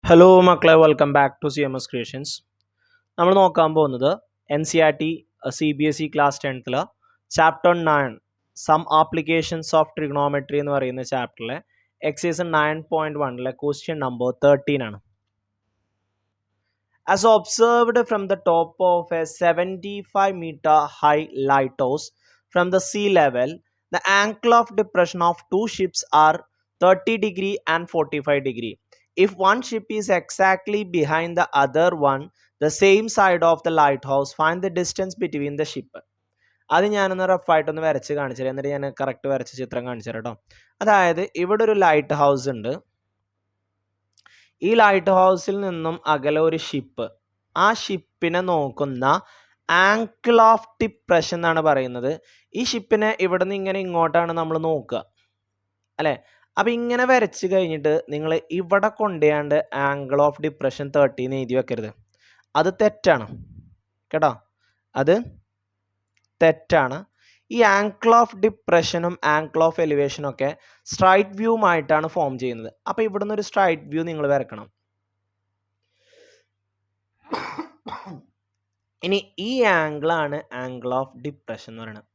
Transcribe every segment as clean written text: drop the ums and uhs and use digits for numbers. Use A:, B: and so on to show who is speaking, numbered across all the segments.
A: Hello മക്കളെ, welcome back to CMS creations. നമ്മൾ നോക്കാൻ പോകുന്നത് NCERT CBSE ക്ലാസ് 10ൽ chapter 9 some applications of trigonometry എന്ന് പറയുന്ന ചാപ്റ്ററിലെ എക്സസൈസ് 9.1 ക്വസ്റ്റ്യൻ നമ്പർ 13 ആണ്. As observed from the top of a 75-meter high lighthouse from the sea level, the angle of depression of two ships are 30 degree and 45 degree. If one ship is exactly behind the other one, the same side of the lighthouse, find the distance between the ship. അത് ഞാനൊന്ന് റഫായിട്ടൊന്ന് വരച്ച് കാണിച്ചു തരാം, എന്നിട്ട് ഞാൻ correct വരച്ച ചിത്രം കാണിച്ചു തരാം കേട്ടോ. അതായത് ഇവിടെ ഒരു ലൈറ്റ് ഹൗസ് ഉണ്ട്. ഈ ലൈറ്റ് ഹൗസിൽ നിന്നും അകലെ ഒരു ഷിപ്പ്, ആ ഷിപ്പിനെ നോക്കുന്ന ആംഗിൾ ഓഫ് ഡിപ്രഷൻ എന്നാണ് പറയുന്നത്. ഈ ഷിപ്പിനെ ഇവിടെ നിന്ന് ഇങ്ങനെ ഇങ്ങോട്ടാണ് നമ്മൾ നോക്കുക, അല്ലേ? അപ്പം ഇങ്ങനെ വരച്ച് കഴിഞ്ഞിട്ട് നിങ്ങൾ ഇവിടെ കൊണ്ടുപോയാണ്ട് ആംഗിൾ ഓഫ് ഡിപ്രഷൻ 30 എന്ന് എഴുതി വെക്കരുത്. അത് തെറ്റാണ് കേട്ടോ, അത് തെറ്റാണ്. ഈ ആംഗിൾ ഓഫ് ഡിപ്രഷനും ആംഗിൾ ഓഫ് എലിവേഷനും ഒക്കെ സ്ട്രൈറ്റ് വ്യൂമായിട്ടാണ് ഫോം ചെയ്യുന്നത്. അപ്പോൾ ഇവിടുന്ന് ഒരു സ്ട്രൈറ്റ് വ്യൂ നിങ്ങൾ വരക്കണം. ഇനി ഈ ആംഗിളാണ് ആംഗിൾ ഓഫ് ഡിപ്രഷൻ എന്ന് പറയുന്നത്.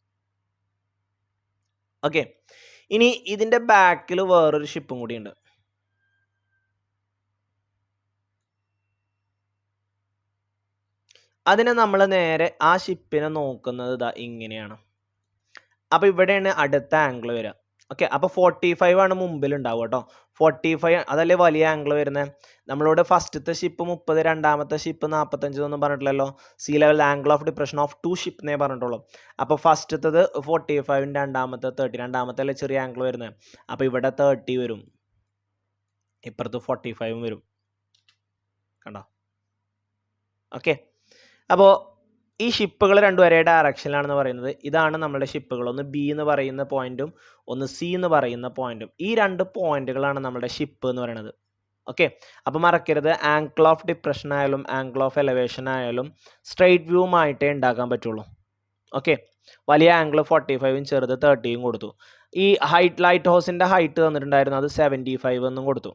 A: ഓക്കെ, ഇനി ഇതിൻ്റെ ബാക്കിൽ വേറൊരു ഷിപ്പും കൂടി ഉണ്ട്. അതിനെ നമ്മൾ നേരെ ആ ഷിപ്പിനെ നോക്കുന്നത് ഇതാ ഇങ്ങനെയാണ്. അപ്പോൾ ഇവിടെയാണ് അടുത്ത ആംഗിൾ വരിക. ഓക്കെ, അപ്പോൾ 45 ആണ് മുമ്പിൽ ഉണ്ടാവുക കേട്ടോ. 45 അതല്ലേ വലിയ ആംഗിൾ വരുന്നത്. നമ്മളോട് ഫസ്റ്റത്തെ ഷിപ്പ് 30, രണ്ടാമത്തെ ഷിപ്പ് 45 ഒന്നും പറഞ്ഞിട്ടില്ലല്ലോ. Sea level angle of depression of to ship എന്നേ പറഞ്ഞിട്ടുള്ളൂ. അപ്പോൾ ഫസ്റ്റത്തത് 45, രണ്ടാമത്തെ 30, രണ്ടാമത്തെ അല്ലേ ചെറിയ ആംഗിൾ വരുന്നത്. അപ്പോൾ ഇവിടെ 30 വരും, ഇപ്പുറത്ത് 45 വരും, കണ്ടോ? ഓക്കെ, അപ്പോൾ ഈ ഷിപ്പുകൾ രണ്ടും ഒരേ ഡയറക്ഷനിലാണെന്ന് പറയുന്നത്. ഇതാണ് നമ്മുടെ ഷിപ്പുകൾ, ഒന്ന് B എന്ന് പറയുന്ന പോയിന്റും ഒന്ന് C എന്ന് പറയുന്ന പോയിന്റും. ഈ രണ്ട് പോയിന്റുകളാണ് നമ്മുടെ ഷിപ്പ് എന്ന് പറയുന്നത്. ഓക്കെ, അപ്പോൾ മറക്കരുത്, ആംഗിൾ ഓഫ് ഡിപ്രഷൻ ആയാലും ആംഗിൾ ഓഫ് എലവേഷൻ ആയാലും സ്ട്രെയിറ്റ് വ്യൂമായിട്ടേ ഉണ്ടാക്കാൻ പറ്റുള്ളൂ. ഓക്കെ, വലിയ ആംഗിൾ 45ഉം ചെറുത് 30ഉം കൊടുത്തു. ഈ ലൈറ്റ് ഹൗസിൻ്റെ ഹൈറ്റ് തന്നിട്ടുണ്ടായിരുന്നു, അത് 75 എന്നും കൊടുത്തു.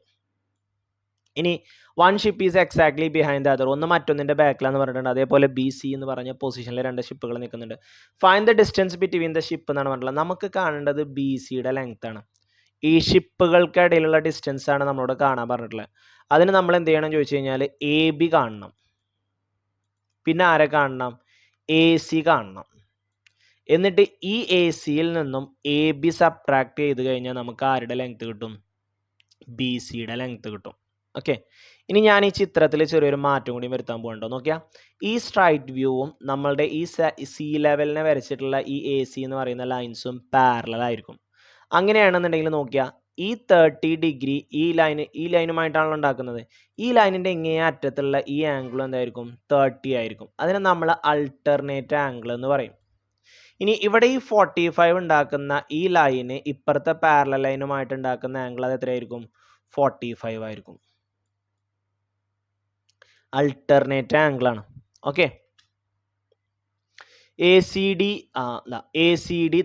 A: ഇനി one ship is exactly behind the other, ഒന്ന് മറ്റൊന്നിൻ്റെ ബാക്കിലാന്ന് പറഞ്ഞിട്ടുണ്ട്. അതേപോലെ BC എന്ന് പറഞ്ഞ പൊസിഷനിൽ രണ്ട് ഷിപ്പുകൾ നിൽക്കുന്നുണ്ട്. Find the distance between the ship എന്നാണ് പറഞ്ഞിട്ടുള്ളത്. നമുക്ക് കാണേണ്ടത് BCയുടെ ലെങ്ത് ആണ്. ഈ ഷിപ്പുകൾക്കിടയിലുള്ള ഡിസ്റ്റൻസ് ആണ് നമ്മളോട് കാണാൻ പറഞ്ഞിട്ടുള്ളത്. അതിന് നമ്മൾ എന്ത് ചെയ്യണം ചോദിച്ചു കഴിഞ്ഞാൽ AB കാണണം, പിന്നെ ആരെ കാണണം? AC കാണണം. എന്നിട്ട് ഈ ACയിൽ നിന്നും AB സബ്ട്രാക്ട് ചെയ്ത് കഴിഞ്ഞാൽ നമുക്ക് ആരുടെ ലെങ്ത് കിട്ടും? BCയുടെ ലെങ്ത് കിട്ടും. ഓക്കെ, ഇനി ഞാൻ ഈ ചിത്രത്തിൽ ചെറിയൊരു മാറ്റം കൂടി വരുത്താൻ പോകണ്ടോ നോക്കിയാൽ. ഈ സ്ട്രൈറ്റ് വ്യൂവും നമ്മളുടെ ഈ സീ ലെവലിനെ വരച്ചിട്ടുള്ള ഈ AC എന്ന് പറയുന്ന ലൈൻസും പാരലൽ ആയിരിക്കും. അങ്ങനെയാണെന്നുണ്ടെങ്കിൽ നോക്കിയാൽ ഈ 30 ഡിഗ്രി ഈ ലൈനുമായിട്ടാണല്ലോ ഉണ്ടാക്കുന്നത്. ഈ ലൈനിൻ്റെ ഇങ്ങേ അറ്റത്തുള്ള ഈ ആംഗിൾ എന്തായിരിക്കും? 30 ആയിരിക്കും. അതിനെ നമ്മൾ അൾട്ടർനേറ്റ് ആംഗിൾ എന്ന് പറയും. ഇനി ഇവിടെ ഈ 45 ഉണ്ടാക്കുന്ന ഈ ലൈന് ഇപ്പുറത്തെ പാരലൽ ലൈനുമായിട്ട് ഉണ്ടാക്കുന്ന ആംഗിൾ അത് എത്രയായിരിക്കും? 45 ആയിരിക്കും. അൾട്ടർനേറ്റ് ആംഗിൾ ആണ്. ഓക്കെ, ACD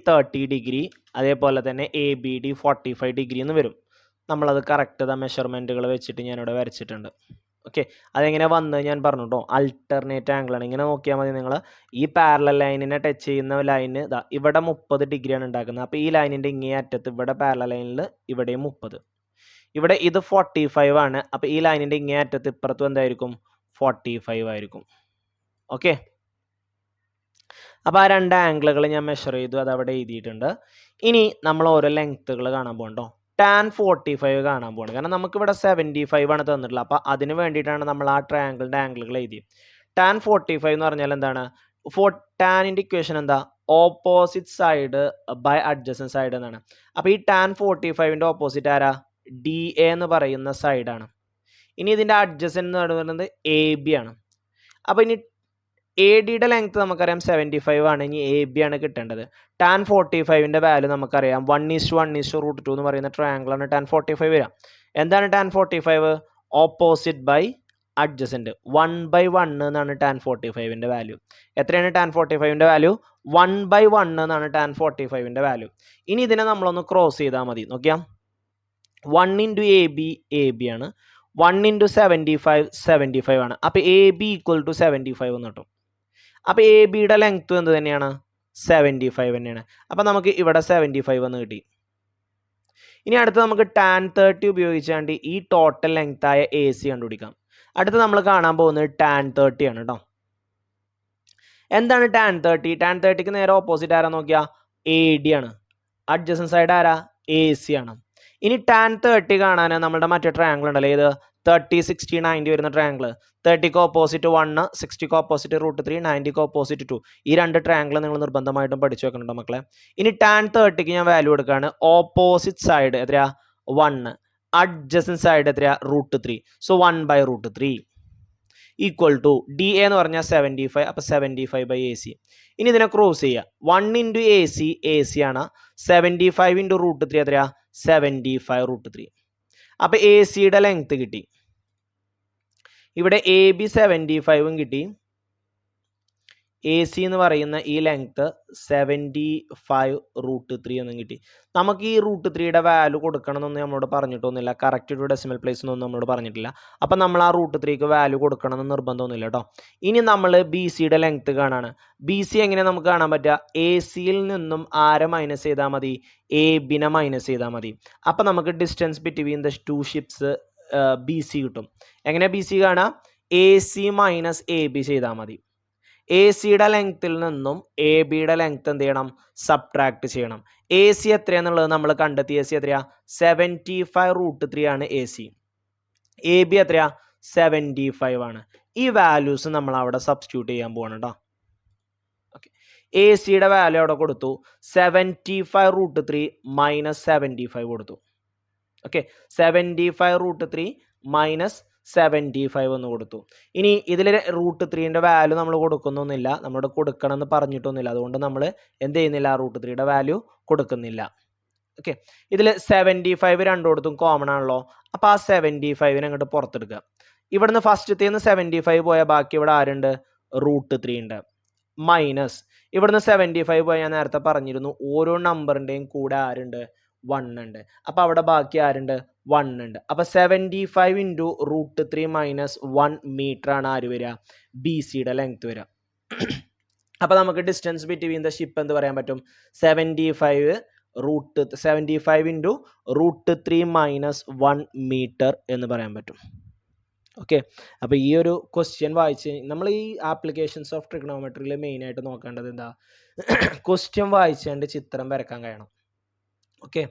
A: 30 ഡിഗ്രി, അതേപോലെ തന്നെ ABD 45 ഡിഗ്രി എന്ന് വരും. നമ്മളത് കറക്റ്റ് മെഷർമെൻറ്റുകൾ വെച്ചിട്ട് ഞാനിവിടെ വരച്ചിട്ടുണ്ട്. ഓക്കെ, അതെങ്ങനെ വന്ന് ഞാൻ പറഞ്ഞു കേട്ടോ. അൾട്ടർനേറ്റ് ആംഗിൾ ആണ്. ഇങ്ങനെ നോക്കിയാൽ മതി നിങ്ങൾ. ഈ പാരലൽ ലൈനിനെ ടച്ച് ചെയ്യുന്ന ലൈന് ഇവിടെ 30 ഡിഗ്രിയാണ് ഉണ്ടാക്കുന്നത്. അപ്പോൾ ഈ ലൈനിൻ്റെ ഇങ്ങേ അറ്റത്ത് ഇവിടെ പാരലൽ ലൈനിൽ ഇവിടെയും 30, ഇവിടെ ഇത് 45 ആണ്. അപ്പോൾ ഈ ലൈനിൻ്റെ ഇങ്ങേ അറ്റത്ത് ഇപ്പുറത്തും എന്തായിരിക്കും? 45 ആയിരിക്കും. ഓക്കെ, അപ്പോൾ ആ രണ്ട് ആംഗിളുകൾ ഞാൻ മെഷർ ചെയ്തു, അത് അവിടെ എഴുതിയിട്ടുണ്ട്. ഇനി നമ്മൾ ഓരോ ലെങ്ത്തുകൾ കാണാൻ പോകണ്ടോ. tan 45 കാണാൻ പോകണം, കാരണം നമുക്കിവിടെ 75 ആണ് തന്നിട്ടുള്ളത്. അപ്പോൾ അതിന് വേണ്ടിയിട്ടാണ് നമ്മൾ ആ ട്രയാങ്കിളിൻ്റെ ആംഗിളുകൾ എഴുതിയത്. tan 45 എന്ന് പറഞ്ഞാൽ എന്താണ്? ടാനിൻ്റെ ഇക്വേഷൻ എന്താ? Opposite side by adjacent side എന്നാണ്. അപ്പോൾ ഈ tan 45ൻ്റെ ഓപ്പോസിറ്റ് ആരാ? DA എന്ന് പറയുന്ന സൈഡാണ്. ഇനി ഇതിൻ്റെ അഡ്ജസൻറ്റ് എന്ന് പറയുന്നത് AB ആണ്. അപ്പോൾ ഇനി ADയുടെ ലെങ്ത് നമുക്കറിയാം 75 ആണ്. ഇനി AB ആണ് കിട്ടേണ്ടത്. tan 45ൻ്റെ വാല്യൂ നമുക്കറിയാം 1:1:√2 എന്ന് പറയുന്ന ട്രയാങ്കിളാണ് tan 45 വരിക. എന്താണ് tan 45? ഓപ്പോസിറ്റ് ബൈ അഡ്ജസൻറ്റ്, 1/1 എന്നാണ് tan 45ൻ്റെ വാല്യൂ. എത്രയാണ് tan 45ൻ്റെ വാല്യൂ? 1/1 എന്നാണ് tan 45ൻ്റെ വാല്യൂ. ഇനി ഇതിനെ നമ്മളൊന്ന് ക്രോസ് ചെയ്താൽ മതി. നോക്കിയാൽ 1 × AB AB ആണ്, 1 ഇൻറ്റു 75 ആണ്. അപ്പോൾ എ ബി ഈക്വൽ ടു 75 എന്ന് കിട്ടും. അപ്പോൾ എ ബിയുടെ ലെങ്ത്തും എന്ത് തന്നെയാണ്? 75 തന്നെയാണ്. അപ്പോൾ നമുക്ക് ഇവിടെ 75 എന്ന് കിട്ടി. ഇനി അടുത്ത് നമുക്ക് tan 30 ഉപയോഗിച്ചുകൊണ്ട് ഈ ടോട്ടൽ ലെങ്തായ എ സി കണ്ടുപിടിക്കാം. അടുത്ത് നമ്മൾ കാണാൻ പോകുന്നത് tan 30 ആണ് കേട്ടോ. എന്താണ് tan 30? tan 30ക്ക് നേരെ ഓപ്പോസിറ്റ് ആരാ നോക്കിയാൽ എ ഡി ആണ്. അഡ്ജസൻറ്റ് സൈഡ് ആരാ? എ സി ആണ്. ഇനി tan 30 കാണാൻ നമ്മുടെ മറ്റേ ട്രയാങ്കിൾ ഉണ്ടല്ലോ, ഏത് 30 60 90 വരുന്ന ട്രയാങ്കിൾ. 30ക്ക് ഓപ്പോസിറ്റ് 1, 60ക്ക് ഓപ്പോസിറ്റ് √3, 90ക്ക് ഓപ്പോസിറ്റ് 2. ഈ രണ്ട് ട്രയാങ്കിൾ നിങ്ങൾ നിർബന്ധമായിട്ടും പഠിച്ചു വെക്കുന്നുണ്ടോ മക്കളെ? ഇനി tan 30ക്ക് ഞാൻ വാല്യൂ കൊടുക്കുകയാണ്. ഓപ്പോസിറ്റ് സൈഡ് എത്രയാ? 1. അഡ്ജസൻറ്റ് സൈഡ് എത്രയാ? √3. So 1/√3 equal to D A എന്ന് പറഞ്ഞാൽ 75. അപ്പോൾ 75/AC. ഇനി ഇതിനെ ക്രോസ് ചെയ്യുക. 1 ഇൻറ്റു എ സി ആണ്. 75 ഇൻറ്റു √3 എത്രയാ? 75√3. അപ്പോൾ എ സിയുടെ ലെങ്ത് കിട്ടി. ഇവിടെ എ ബി 75 കിട്ടി. എ സി എന്ന് പറയുന്ന ഈ ലെങ്ത് 75√3 എന്നും കിട്ടി. നമുക്ക് ഈ √3യുടെ വാല്യൂ കൊടുക്കണമെന്നൊന്നും നമ്മളോട് പറഞ്ഞിട്ടൊന്നുമില്ല. കറക്റ്റ് ഒരു ഡെസിമൽ പ്ലേസ് ഒന്നും നമ്മളോട് പറഞ്ഞിട്ടില്ല. അപ്പം നമ്മൾ ആ √3ക്ക് വാല്യൂ കൊടുക്കണമെന്ന് നിർബന്ധമൊന്നുമില്ല കേട്ടോ. ഇനി നമ്മൾ ബി സിയുടെ ലെങ്ത് കാണാണ്. ബി സി എങ്ങനെ നമുക്ക് കാണാൻ പറ്റുക? എ സിയിൽ നിന്നും ആരെ മൈനസ് ചെയ്താൽ മതി? എ ബിനെ മൈനസ് ചെയ്താൽ മതി. അപ്പം നമുക്ക് distance between the two ships B C കിട്ടും. എങ്ങനെ ബി സി കാണാം? A C minus A B ചെയ്താൽ മതി. എ സിയുടെ ലെങ്ത്തിൽ നിന്നും എ ബിയുടെ ലെങ്ത് എന്ത് ചെയ്യണം? സബ്ട്രാക്ട് ചെയ്യണം. എ സി എത്രയാണെന്നുള്ളത് നമ്മൾ കണ്ടെത്തി. എ സി എത്രയാ? 75√3 ആണ് എ സി. എ ബി എത്രയാ? 75 ആണ്. ഈ വാല്യൂസ് നമ്മൾ അവിടെ സബ്സ്റ്റിറ്റ്യൂട്ട് ചെയ്യാൻ പോവാണ് കേട്ടോ. ഓക്കെ, എ സിയുടെ വാല്യൂ അവിടെ കൊടുത്തു. 75√3 മൈനസ് 75 കൊടുത്തു. ഓക്കെ, 75√3 മൈനസ് 75 എന്ന് കൊടുത്തു. ഇനി ഇതിൽ √3ൻ്റെ വാല്യൂ നമ്മൾ കൊടുക്കുന്നൊന്നുമില്ല, നമ്മളോട് കൊടുക്കണം എന്ന് പറഞ്ഞിട്ടൊന്നുമില്ല. അതുകൊണ്ട് നമ്മൾ എന്ത് ചെയ്യുന്നില്ല? √3യുടെ വാല്യൂ കൊടുക്കുന്നില്ല. ഓക്കെ, ഇതിൽ 75 രണ്ടിടത്തും കോമൺ ആണല്ലോ. അപ്പോൾ ആ 75നെ അങ്ങോട്ട് പുറത്തെടുക്കുക. ഇവിടുന്ന് ഫസ്റ്റത്തേന്ന് 75 പോയാൽ ബാക്കി ഇവിടെ ആരുണ്ട്? √3 ഉണ്ട്. മൈനസ് ഇവിടുന്ന് 75 പോയാൽ ഞാൻ നേരത്തെ പറഞ്ഞിരുന്നു, ഓരോ നമ്പറിൻ്റെയും കൂടെ ആരുണ്ട്? 1 ഉണ്ട്. അപ്പോൾ അവിടെ ബാക്കി ആരുണ്ട്? 1 ഉണ്ട്. അപ്പോൾ 75 ഇൻറ്റു √3 മൈനസ് 1 മീറ്റർ ആണ് ആര് വരിക? ബി സിയുടെ ലെങ്ത് വരിക. അപ്പോൾ നമുക്ക് ഡിസ്റ്റൻസ് ബിറ്റ്വീൻ ദ ഷിപ്പ് എന്ത് പറയാൻ പറ്റും? 75 ഇൻറ്റു √3 മൈനസ് 1 മീറ്റർ എന്ന് പറയാൻ പറ്റും. ഓക്കെ, അപ്പോൾ ഈ ഒരു ക്വസ്റ്റ്യൻ വായിച്ച് നമ്മൾ ഈ ആപ്ലിക്കേഷൻസ് ഓഫ് ട്രിഗണോമെട്രിയിൽ മെയിനായിട്ട് നോക്കേണ്ടത് എന്താ? ക്വസ്റ്റ്യൻ വായിച്ചുകൊണ്ട് ചിത്രം വരക്കാൻ കഴിയണം. ഓക്കെ.